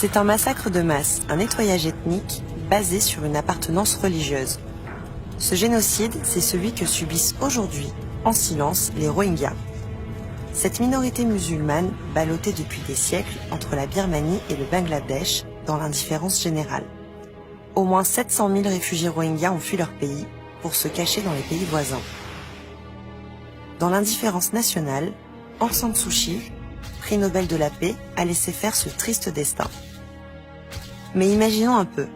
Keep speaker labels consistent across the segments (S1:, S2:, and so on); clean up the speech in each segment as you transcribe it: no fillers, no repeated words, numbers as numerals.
S1: C'est un massacre de masse, un nettoyage ethnique basé sur une appartenance religieuse. Ce génocide, c'est celui que subissent aujourd'hui, en silence, les Rohingyas. Cette minorité musulmane, ballottée depuis des siècles entre la Birmanie et le Bangladesh, dans l'indifférence générale. Au moins 700 000 réfugiés Rohingyas ont fui leur pays pour se cacher dans les pays voisins. Dans l'indifférence nationale, Aung San Suu Kyi, prix Nobel de la paix, a laissé faire ce triste destin. Mais imaginons un peu,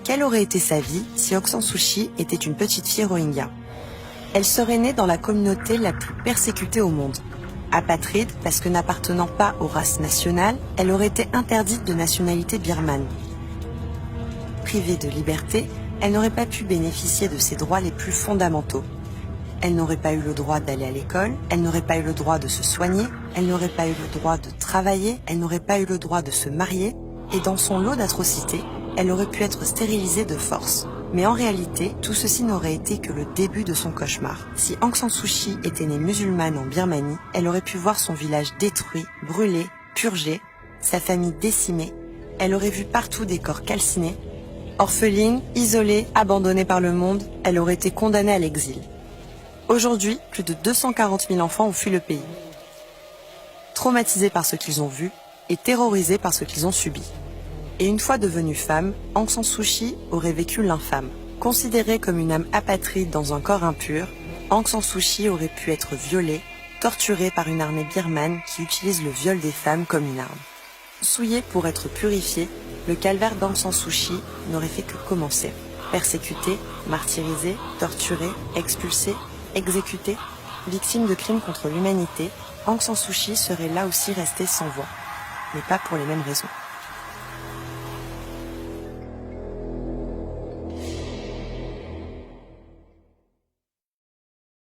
S1: quelle aurait été sa vie si Aung San Suu Kyi était une petite fille Rohingya? Elle serait née dans la communauté la plus persécutée au monde. Apatride parce que n'appartenant pas aux races nationales, elle aurait été interdite de nationalité birmane. Privée de liberté, elle n'aurait pas pu bénéficier de ses droits les plus fondamentaux. Elle n'aurait pas eu le droit d'aller à l'école, elle n'aurait pas eu le droit de se soigner, elle n'aurait pas eu le droit de travailler, elle n'aurait pas eu le droit de se marier, et dans son lot d'atrocités, elle aurait pu être stérilisée de force. Mais en réalité, tout ceci n'aurait été que le début de son cauchemar. Si Aung San Suu Kyi était née musulmane en Birmanie, elle aurait pu voir son village détruit, brûlé, purgé, sa famille décimée, elle aurait vu partout des corps calcinés. Orpheline, isolée, abandonnée par le monde, elle aurait été condamnée à l'exil. Aujourd'hui, plus de 240 000 enfants ont fui le pays. Traumatisés par ce qu'ils ont vu et terrorisés par ce qu'ils ont subi. Et une fois devenue femme, Aung San Suu Kyi aurait vécu l'infâme. Considérée comme une âme apatride dans un corps impur, Aung San Suu Kyi aurait pu être violée, torturée par une armée birmane qui utilise le viol des femmes comme une arme. Souillée pour être purifiée, le calvaire d'Aung San Suu Kyi n'aurait fait que commencer. Persécutée, martyrisée, torturée, expulsée, exécutée, victime de crimes contre l'humanité, Aung San Suu Kyi serait là aussi restée sans voix, mais pas pour les mêmes raisons.